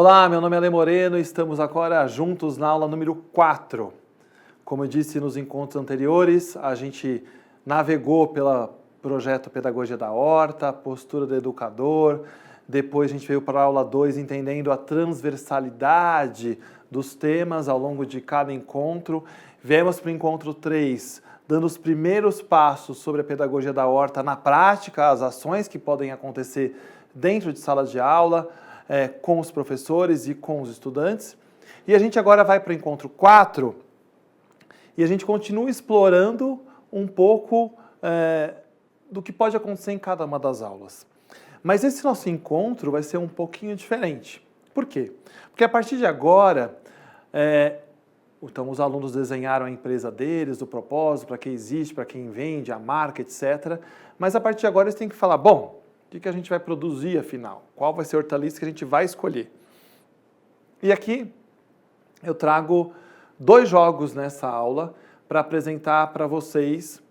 Olá, meu nome é Ale Moreno e estamos agora juntos na aula número 4. Como eu disse nos encontros anteriores, a gente navegou pelo projeto Pedagogia da Horta, postura do educador, depois a gente veio para a aula 2 entendendo a transversalidade dos temas ao longo de cada encontro. Viemos para o encontro 3, dando os primeiros passos sobre a Pedagogia da Horta na prática, as ações que podem acontecer dentro de salas de aula, com os professores e com os estudantes. E a gente agora vai para o encontro 4 e a gente continua explorando um pouco do que pode acontecer em cada uma das aulas. Mas esse nosso encontro vai ser um pouquinho diferente. Por quê? Porque a partir de agora, então os alunos desenharam a empresa deles, o propósito, para que existe, para quem vende, a marca, etc. Mas a partir de agora eles têm que falar, bom, o que a gente vai produzir afinal? Qual vai ser a hortaliça que a gente vai escolher? E aqui eu trago 2 jogos nessa aula para apresentar para vocês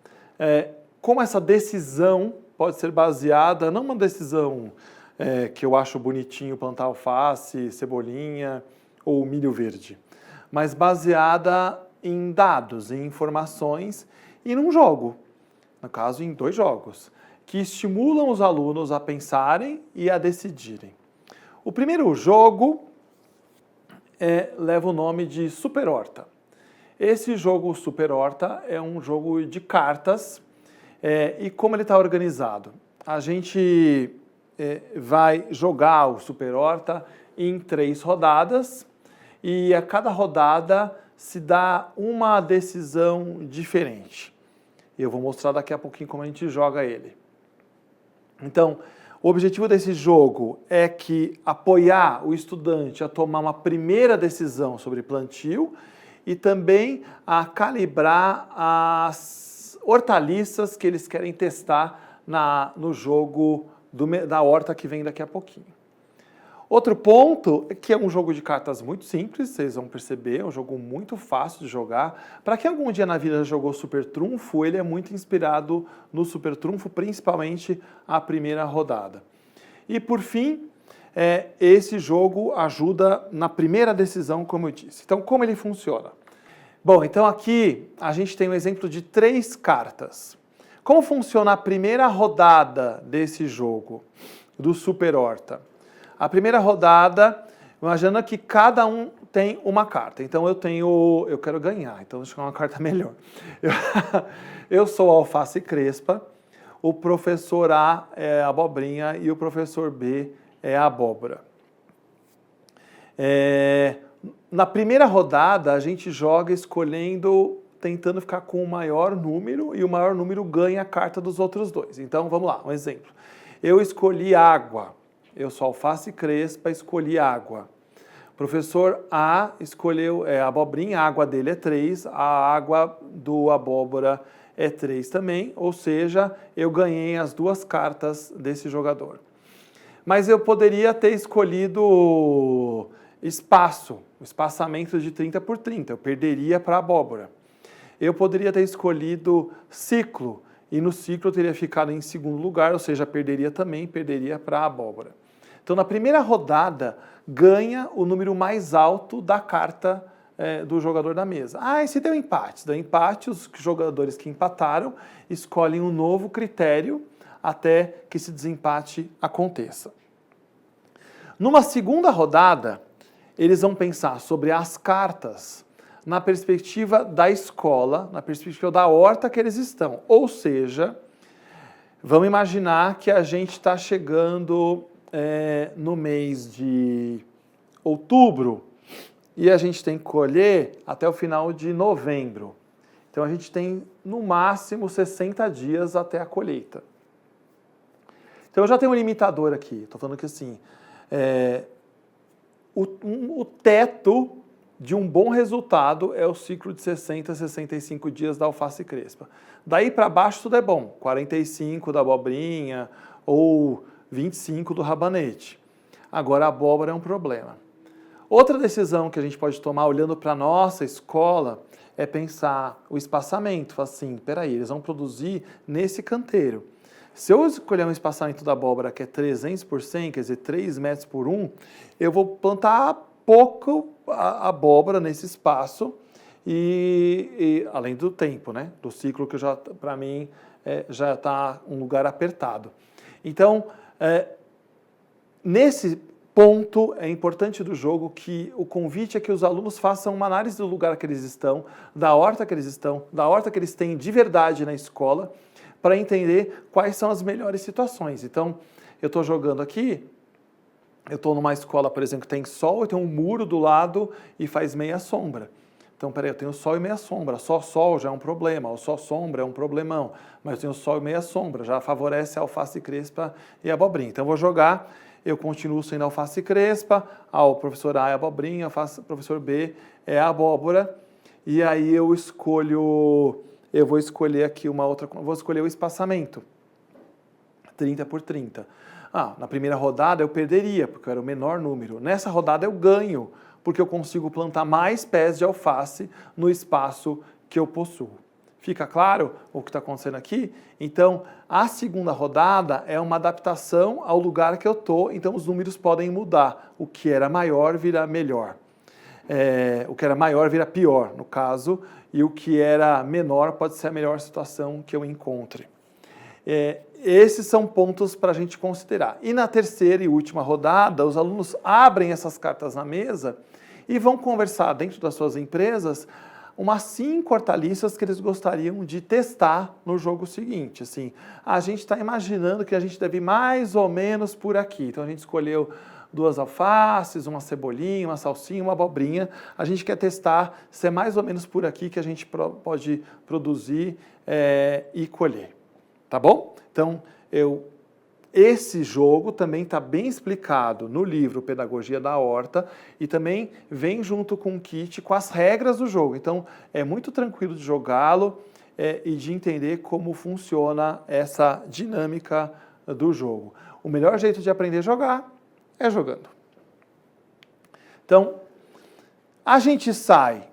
como essa decisão pode ser baseada, não uma decisão que eu acho bonitinho plantar alface, cebolinha ou milho verde, mas baseada em dados, em informações e num jogo, no caso em 2 jogos, que estimulam os alunos a pensarem e a decidirem. O primeiro jogo leva o nome de Super Horta. Esse jogo Super Horta é um jogo de cartas e como ele está organizado? A gente vai jogar o Super Horta em 3 rodadas e a cada rodada se dá uma decisão diferente. Eu vou mostrar daqui a pouquinho como a gente joga ele. Então, o objetivo desse jogo é apoiar o estudante a tomar uma primeira decisão sobre plantio e também a calibrar as hortaliças que eles querem testar no jogo da horta que vem daqui a pouquinho. Outro ponto é que é um jogo de cartas muito simples, vocês vão perceber, é um jogo muito fácil de jogar. Para quem algum dia na vida jogou Super Trunfo, ele é muito inspirado no Super Trunfo, principalmente a primeira rodada. E por fim, esse jogo ajuda na primeira decisão, como eu disse. Então, como ele funciona? Bom, então aqui a gente tem um exemplo de 3 cartas. Como funciona a primeira rodada desse jogo, do Super Horta? A primeira rodada, imagina que cada um tem uma carta. Então eu quero ganhar, então deixa eu pegar uma carta melhor. Eu sou a alface crespa, o professor A é a abobrinha e o professor B é a abóbora. Na primeira rodada, a gente joga tentando ficar com o maior número e o maior número ganha a carta dos outros 2. Então vamos lá, um exemplo. Eu escolhi água. Eu sou alface crespa, escolhi água. O professor A escolheu a abobrinha, a água dele é 3, a água do abóbora é 3 também, ou seja, eu ganhei as 2 cartas desse jogador. Mas eu poderia ter escolhido o espaçamento de 30 por 30, eu perderia para a abóbora. Eu poderia ter escolhido ciclo, e no ciclo eu teria ficado em segundo lugar, ou seja, perderia para a abóbora. Então, na primeira rodada, ganha o número mais alto da carta do jogador da mesa. E se deu empate? Se deu empate, os jogadores que empataram escolhem um novo critério até que esse desempate aconteça. Numa segunda rodada, eles vão pensar sobre as cartas na perspectiva da escola, na perspectiva da horta que eles estão. Ou seja, vamos imaginar que a gente está chegando no mês de outubro e a gente tem que colher até o final de novembro. Então a gente tem no máximo 60 dias até a colheita. Então eu já tenho um limitador aqui, estou falando que assim, o teto de um bom resultado é o ciclo de 60 a 65 dias da alface crespa. Daí para baixo tudo é bom, 45 da abobrinha ou 25 do rabanete. Agora a abóbora é um problema. Outra decisão que a gente pode tomar olhando para a nossa escola é pensar o espaçamento. Assim, peraí, eles vão produzir nesse canteiro. Se eu escolher um espaçamento da abóbora que é 300 por 100, quer dizer, 3 metros por 1, eu vou plantar pouco a abóbora nesse espaço e além do tempo, né? Do ciclo que já, para mim, já está um lugar apertado. Então, nesse ponto é importante do jogo que o convite é que os alunos façam uma análise do lugar que eles estão, da horta que eles estão, da horta que eles têm de verdade na escola, para entender quais são as melhores situações. Então, eu estou jogando aqui, eu estou numa escola, por exemplo, que tem sol e tem um muro do lado e faz meia sombra. Então, peraí, eu tenho sol e meia sombra. Só sol já é um problema, ou só sombra é um problemão. Mas eu tenho sol e meia sombra, já favorece a alface crespa e a abobrinha. Então, eu vou jogar, eu continuo sendo alface crespa, o professor A é a abobrinha, o professor B é a abóbora. E aí eu vou escolher aqui vou escolher o espaçamento, 30 por 30. Na primeira rodada eu perderia, porque eu era o menor número. Nessa rodada eu ganho, porque eu consigo plantar mais pés de alface no espaço que eu possuo. Fica claro o que está acontecendo aqui? Então, a segunda rodada é uma adaptação ao lugar que eu estou, então os números podem mudar. O que era maior vira melhor. O que era maior vira pior, no caso, e o que era menor pode ser a melhor situação que eu encontre. Esses são pontos para a gente considerar. E na terceira e última rodada, os alunos abrem essas cartas na mesa e vão conversar dentro das suas empresas umas 5 hortaliças que eles gostariam de testar no jogo seguinte. Assim, a gente está imaginando que a gente deve ir mais ou menos por aqui. Então a gente escolheu 2 alfaces, uma cebolinha, uma salsinha, uma abobrinha. A gente quer testar se é mais ou menos por aqui que a gente pode produzir e colher. Tá bom? Então, esse jogo também está bem explicado no livro Pedagogia da Horta e também vem junto com o kit com as regras do jogo. Então, é muito tranquilo de jogá-lo e de entender como funciona essa dinâmica do jogo. O melhor jeito de aprender a jogar é jogando. Então, a gente sai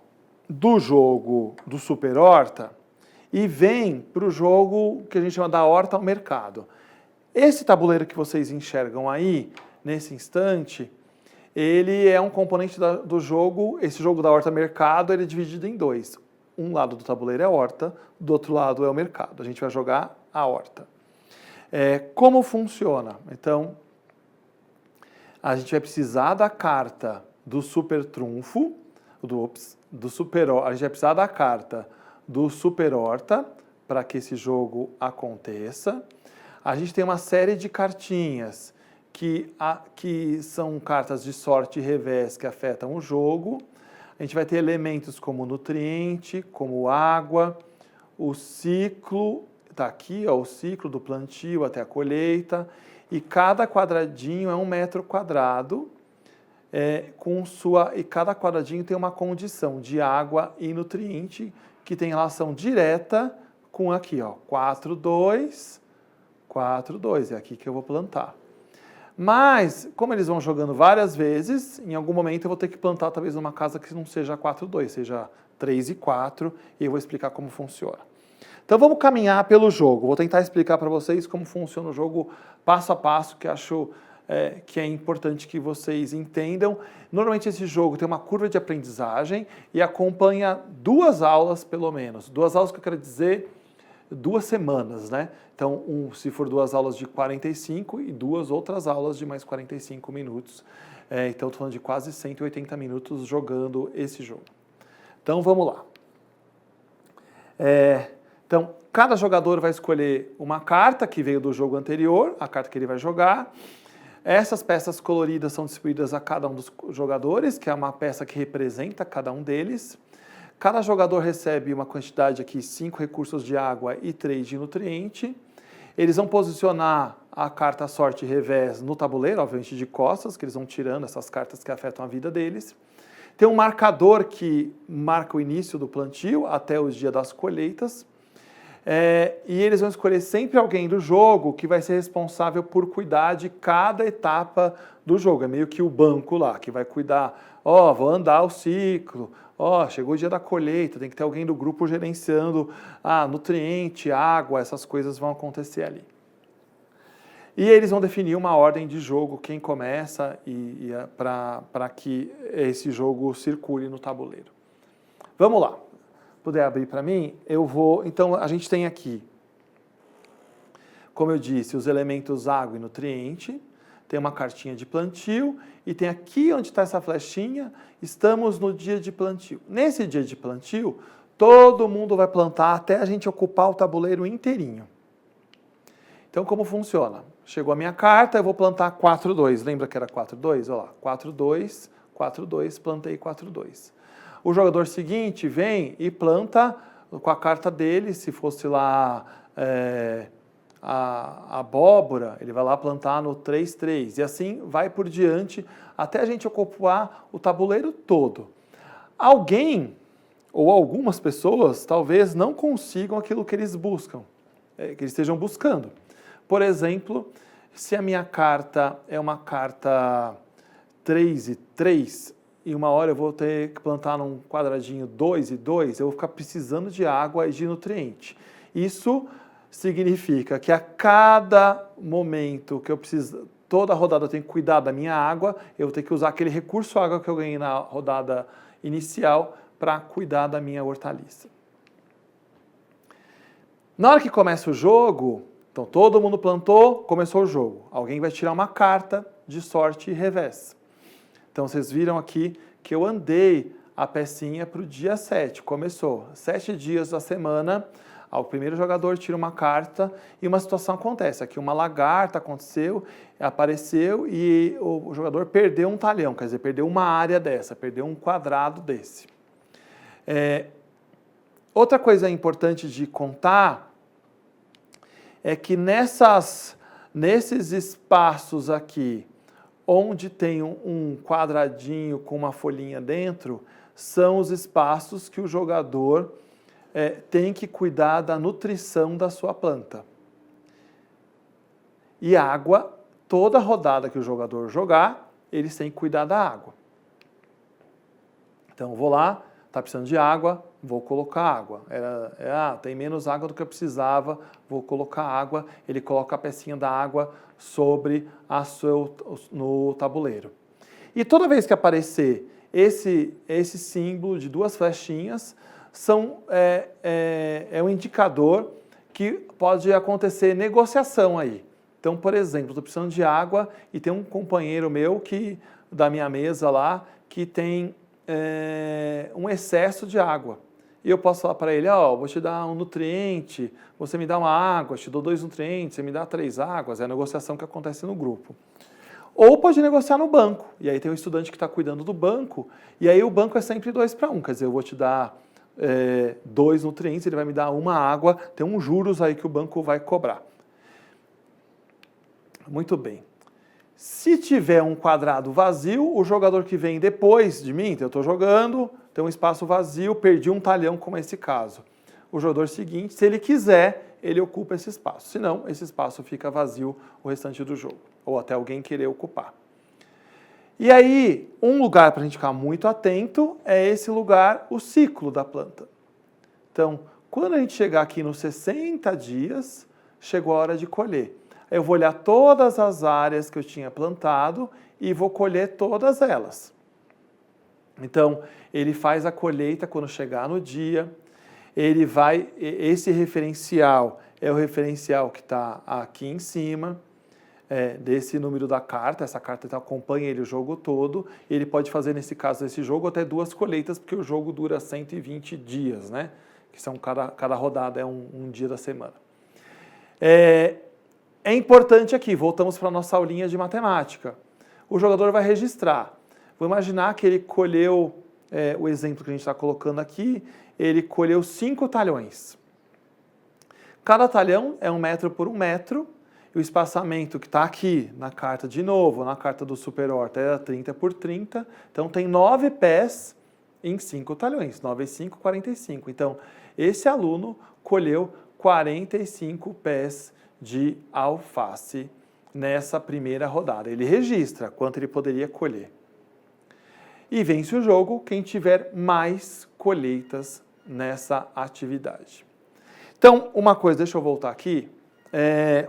do jogo do Super Horta e vem para o jogo que a gente chama da Horta ao Mercado. Esse tabuleiro que vocês enxergam aí, nesse instante, ele é um componente do jogo, esse jogo da Horta Mercado, ele é dividido em 2. Um lado do tabuleiro é a horta, do outro lado é o mercado. A gente vai jogar a horta. Como funciona? Então, a gente vai precisar da carta do super trunfo, a gente vai precisar da carta do super horta para que esse jogo aconteça. A gente tem uma série de cartinhas que são cartas de sorte e revés que afetam o jogo. A gente vai ter elementos como nutriente, como água, o ciclo, está aqui, o ciclo do plantio até a colheita, e cada quadradinho é 1 metro quadrado, e cada quadradinho tem uma condição de água e nutriente que tem relação direta com aqui, 4, 2, 4, 2, é aqui que eu vou plantar. Mas, como eles vão jogando várias vezes, em algum momento eu vou ter que plantar talvez numa casa que não seja 4, 2, seja 3 e 4, e eu vou explicar como funciona. Então vamos caminhar pelo jogo, vou tentar explicar para vocês como funciona o jogo passo a passo, que acho que é importante que vocês entendam. Normalmente esse jogo tem uma curva de aprendizagem e acompanha 2 aulas pelo menos. 2 aulas que eu quero dizer 2 semanas, né? Então, se for 2 aulas de 45 e 2 outras aulas de mais 45 minutos. Então, estou falando de quase 180 minutos jogando esse jogo. Então, vamos lá. Então, cada jogador vai escolher uma carta que veio do jogo anterior, a carta que ele vai jogar. Essas peças coloridas são distribuídas a cada um dos jogadores, que é uma peça que representa cada um deles. Cada jogador recebe uma quantidade aqui, 5 recursos de água e 3 de nutriente. Eles vão posicionar a carta sorte e revés no tabuleiro, obviamente de costas, que eles vão tirando essas cartas que afetam a vida deles. Tem um marcador que marca o início do plantio até os dias das colheitas. E eles vão escolher sempre alguém do jogo que vai ser responsável por cuidar de cada etapa do jogo. É meio que o banco lá, que vai cuidar, vou andar o ciclo, chegou o dia da colheita, tem que ter alguém do grupo gerenciando nutriente, água, essas coisas vão acontecer ali. E eles vão definir uma ordem de jogo, quem começa para que esse jogo circule no tabuleiro. Vamos lá. Puder abrir para mim, eu vou... Então, a gente tem aqui, como eu disse, os elementos água e nutriente, tem uma cartinha de plantio, e tem aqui onde está essa flechinha, estamos no dia de plantio. Nesse dia de plantio, todo mundo vai plantar até a gente ocupar o tabuleiro inteirinho. Então, como funciona? Chegou a minha carta, eu vou plantar 4-2. Lembra que era 4-2? Olha lá, 4-2, 4-2, plantei 4-2. O jogador seguinte vem e planta com a carta dele, se fosse lá a abóbora, ele vai lá plantar no 3-3. E assim vai por diante até a gente ocupar o tabuleiro todo. Alguém ou algumas pessoas talvez não consigam aquilo que eles buscam, que eles estejam buscando. Por exemplo, se a minha carta é uma carta 3 e 3, e uma hora eu vou ter que plantar num quadradinho 2 e 2, eu vou ficar precisando de água e de nutriente. Isso significa que a cada momento que eu preciso, toda rodada eu tenho que cuidar da minha água, eu vou ter que usar aquele recurso água que eu ganhei na rodada inicial para cuidar da minha hortaliça. Na hora que começa o jogo, então todo mundo plantou, começou o jogo. Alguém vai tirar uma carta de sorte e revés. Então vocês viram aqui que eu andei a pecinha para o dia 7, começou. 7 dias da semana, o primeiro jogador tira uma carta e uma situação acontece. Aqui uma lagarta apareceu e o jogador perdeu um talhão, quer dizer, perdeu uma área dessa, perdeu um quadrado desse. Outra coisa importante de contar é que nesses espaços aqui, onde tem um quadradinho com uma folhinha dentro, são os espaços que o jogador tem que cuidar da nutrição da sua planta. E água, toda rodada que o jogador jogar, eles têm que cuidar da água. Então, eu vou lá, está precisando de água, vou colocar água. Tem menos água do que eu precisava, vou colocar água. Ele coloca a pecinha da água sobre no tabuleiro. E toda vez que aparecer esse símbolo de duas flechinhas, é um indicador que pode acontecer negociação aí. Então, por exemplo, estou precisando de água e tem um companheiro meu da minha mesa lá que tem um excesso de água. E eu posso falar para ele, vou te dar um nutriente, você me dá uma água, eu te dou 2 nutrientes, você me dá 3 águas, é a negociação que acontece no grupo. Ou pode negociar no banco, e aí tem um estudante que está cuidando do banco, e aí o banco é sempre 2-1, quer dizer, eu vou te dar 2 nutrientes, ele vai me dar uma água, tem uns juros aí que o banco vai cobrar. Muito bem. Se tiver um quadrado vazio, o jogador que vem depois de mim, então eu estou jogando, tem um espaço vazio, perdi um talhão, como é esse caso. O jogador seguinte, se ele quiser, ele ocupa esse espaço. Se não, esse espaço fica vazio o restante do jogo, ou até alguém querer ocupar. E aí, um lugar para a gente ficar muito atento é esse lugar, o ciclo da planta. Então, quando a gente chegar aqui nos 60 dias, chegou a hora de colher. Eu vou olhar todas as áreas que eu tinha plantado e vou colher todas elas. Então, ele faz a colheita quando chegar no dia, esse referencial é o referencial que está aqui em cima, desse número da carta, essa carta então, acompanha ele o jogo todo, ele pode fazer, nesse caso desse jogo, até 2 colheitas, porque o jogo dura 120 dias, né? Que são cada rodada é um dia da semana. É importante aqui, voltamos para a nossa aulinha de matemática. O jogador vai registrar. Vou imaginar que ele colheu, o exemplo que a gente está colocando aqui, ele colheu 5 talhões. Cada talhão é 1 metro por 1 metro, e o espaçamento que está aqui na carta de novo, na carta do Super Horta, era 30 por 30, então tem 9 pés em 5 talhões, 9 × 5, 45. Então, esse aluno colheu 45 pés de alface nessa primeira rodada. Ele registra quanto ele poderia colher. E vence o jogo quem tiver mais colheitas nessa atividade. Então, uma coisa, deixa eu voltar aqui,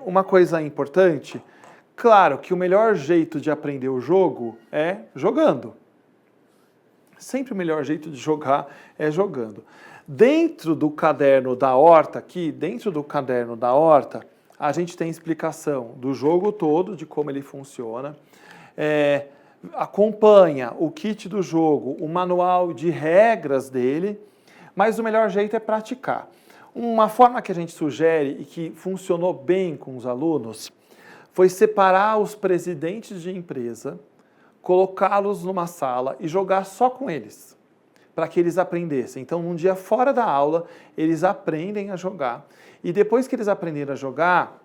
uma coisa importante Claro que o melhor jeito de aprender o jogo é jogando. Sempre o melhor jeito de jogar é jogando. Dentro do caderno da horta aqui, a gente tem explicação do jogo todo, de como ele funciona. Acompanha o kit do jogo, o manual de regras dele, mas o melhor jeito é praticar. Uma forma que a gente sugere e que funcionou bem com os alunos foi separar os presidentes de empresa, colocá-los numa sala e jogar só com eles, para que eles aprendessem. Então, um dia fora da aula, eles aprendem a jogar. E depois que eles aprenderem a jogar,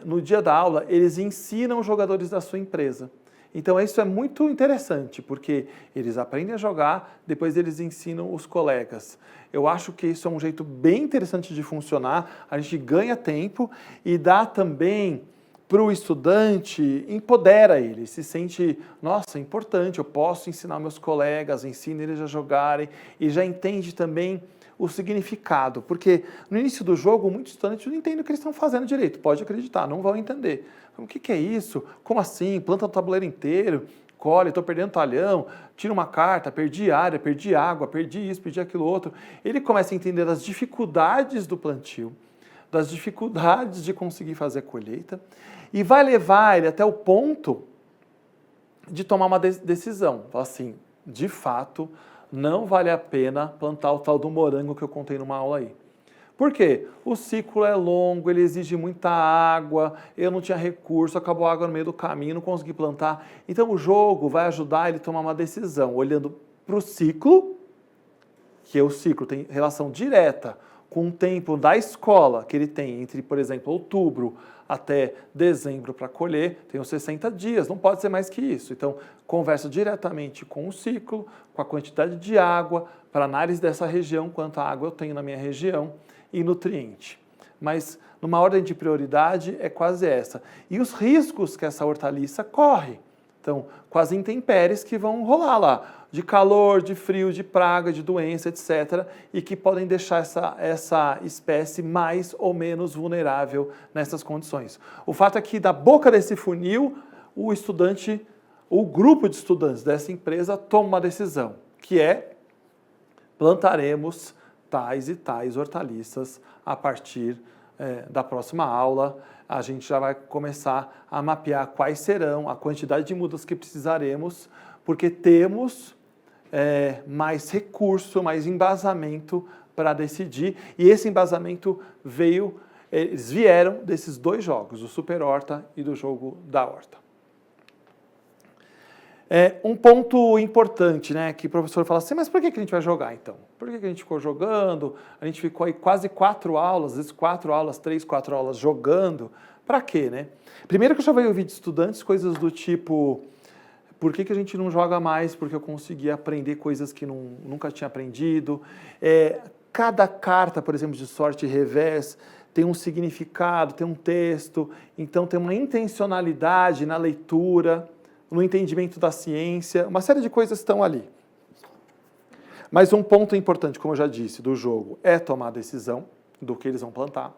no dia da aula, eles ensinam os jogadores da sua empresa. Então, isso é muito interessante, porque eles aprendem a jogar, depois eles ensinam os colegas. Eu acho que isso é um jeito bem interessante de funcionar, a gente ganha tempo e dá também para o estudante, empodera ele, se sente, nossa, é importante, eu posso ensinar meus colegas, ensino eles a jogarem, e já entende também o significado, porque no início do jogo, muitos estudantes não entendem o que eles estão fazendo direito, pode acreditar, não vão entender. O que é isso? Como assim? Planta o tabuleiro inteiro, colhe, estou perdendo talhão, tira uma carta, perdi área, perdi água, perdi isso, perdi aquilo outro. Ele começa a entender as dificuldades do plantio, das dificuldades de conseguir fazer a colheita, e vai levar ele até o ponto de tomar uma decisão. Fala assim, de fato, não vale a pena plantar o tal do morango que eu contei numa aula aí. Por quê? O ciclo é longo, ele exige muita água, eu não tinha recurso, acabou a água no meio do caminho, não consegui plantar. Então o jogo vai ajudar ele a tomar uma decisão, olhando para o ciclo, que o ciclo tem relação direta com o tempo da escola que ele tem entre, por exemplo, outubro até dezembro para colher, tem os 60 dias, não pode ser mais que isso. Então, conversa diretamente com o ciclo, com a quantidade de água, para análise dessa região, quanta água eu tenho na minha região, e nutriente. Mas, numa ordem de prioridade, é quase essa. E os riscos que essa hortaliça corre. Então, com as intempéries que vão rolar lá, de calor, de frio, de praga, de doença, etc., e que podem deixar essa espécie mais ou menos vulnerável nessas condições. O fato é que, da boca desse funil, o grupo de estudantes dessa empresa toma uma decisão, que é plantaremos tais e tais hortaliças a partir da próxima aula. A gente já vai começar a mapear quais serão, a quantidade de mudas que precisaremos, porque temos mais recurso, mais embasamento para decidir, e esse embasamento eles vieram desses dois jogos, do Super Horta e do jogo da Horta. Um ponto importante, né, que o professor fala assim, mas por que a gente vai jogar então? Por que a gente ficou jogando? A gente ficou aí quase 4 aulas, às vezes 4 aulas, 3, 4 aulas jogando. Para quê, né? Primeiro que eu já veio ouvir de estudantes coisas do tipo, por que a gente não joga mais? Porque eu consegui aprender coisas que nunca tinha aprendido. Cada carta, por exemplo, de sorte e revés, tem um significado, tem um texto, então tem uma intencionalidade na leitura, no entendimento da ciência, uma série de coisas estão ali. Mas um ponto importante, como eu já disse, do jogo é tomar a decisão do que eles vão plantar.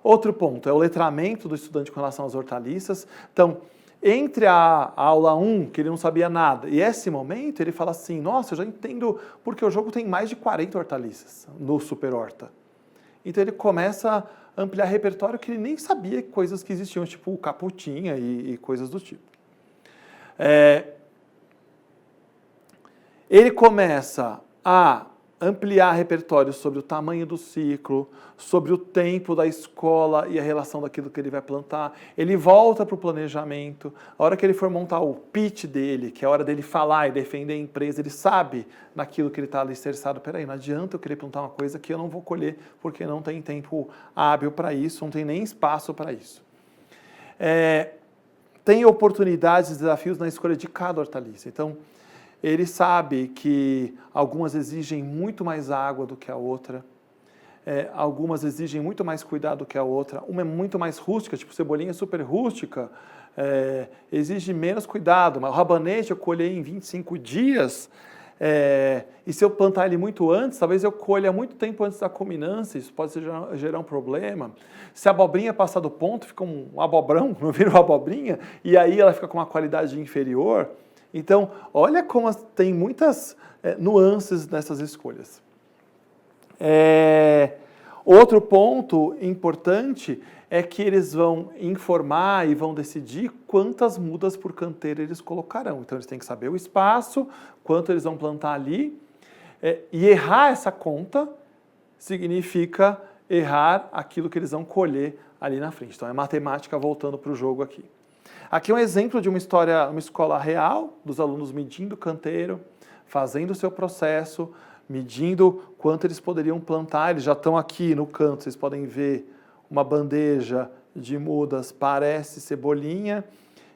Outro ponto é o letramento do estudante com relação às hortaliças. Então, entre a aula 1, que ele não sabia nada, e esse momento, ele fala assim, nossa, eu já entendo porque o jogo tem mais de 40 hortaliças no Super Horta. Então ele começa a ampliar repertório que ele nem sabia coisas que existiam, tipo caputinha e coisas do tipo. Ele começa a ampliar repertório sobre o tamanho do ciclo, sobre o tempo da escola e a relação daquilo que ele vai plantar. Ele volta para o planejamento. A hora que ele for montar o pitch dele, que é a hora dele falar e defender a empresa, ele sabe naquilo que ele está alicerçado. Peraí, não adianta eu querer plantar uma coisa que eu não vou colher, porque não tem tempo hábil para isso, não tem nem espaço para isso. Tem oportunidades e desafios na escolha de cada hortaliça. Então, ele sabe que algumas exigem muito mais água do que a outra, algumas exigem muito mais cuidado do que a outra, uma é muito mais rústica, tipo cebolinha super rústica, exige menos cuidado, mas o rabanete eu colhei em 25 dias, E se eu plantar ele muito antes, talvez eu colha muito tempo antes da culminância, isso pode gerar um problema. Se a abobrinha passar do ponto, fica um abobrão, não vira uma abobrinha, e aí ela fica com uma qualidade inferior. Então, olha como tem muitas nuances nessas escolhas. Outro ponto importante é que eles vão informar e vão decidir quantas mudas por canteiro eles colocarão. Então, eles têm que saber o espaço, quanto eles vão plantar ali, e errar essa conta significa errar aquilo que eles vão colher ali na frente. Então, é matemática voltando para o jogo aqui. Aqui é um exemplo de uma história, uma escola real, dos alunos medindo o canteiro, fazendo o seu processo, medindo quanto eles poderiam plantar. Eles já estão aqui no canto, vocês podem ver uma bandeja de mudas, parece cebolinha.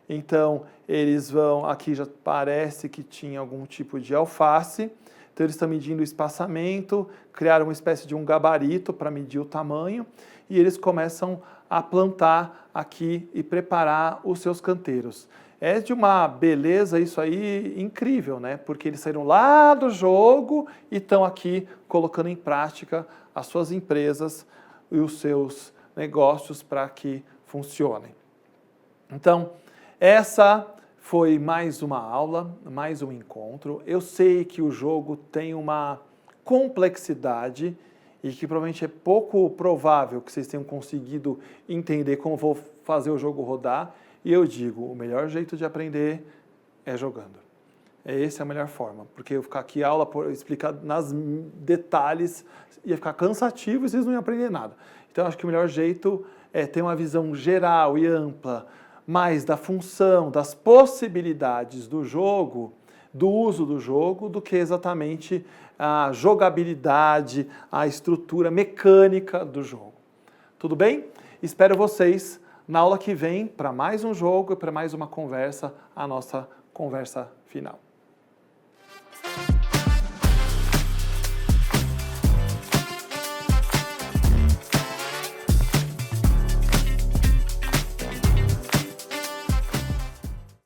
Então, eles vão, aqui já parece que tinha algum tipo de alface. Então, eles estão medindo o espaçamento, criaram uma espécie de um gabarito para medir o tamanho, e eles começam a plantar aqui e preparar os seus canteiros. É de uma beleza isso aí incrível, né? Porque eles saíram lá do jogo e estão aqui colocando em prática as suas empresas e os seus negócios para que funcionem. Então, essa foi mais uma aula, mais um encontro. Eu sei que o jogo tem uma complexidade e que provavelmente é pouco provável que vocês tenham conseguido entender como vou fazer o jogo rodar. E eu digo, o melhor jeito de aprender é jogando. Essa é a melhor forma, porque eu ficar aqui aula, explicar nas detalhes, ia ficar cansativo e vocês não iam aprender nada. Então, acho que o melhor jeito é ter uma visão geral e ampla, mais da função, das possibilidades do jogo, do uso do jogo, do que exatamente a jogabilidade, a estrutura mecânica do jogo. Tudo bem? Espero vocês na aula que vem para mais um jogo e para mais uma conversa, a nossa conversa final.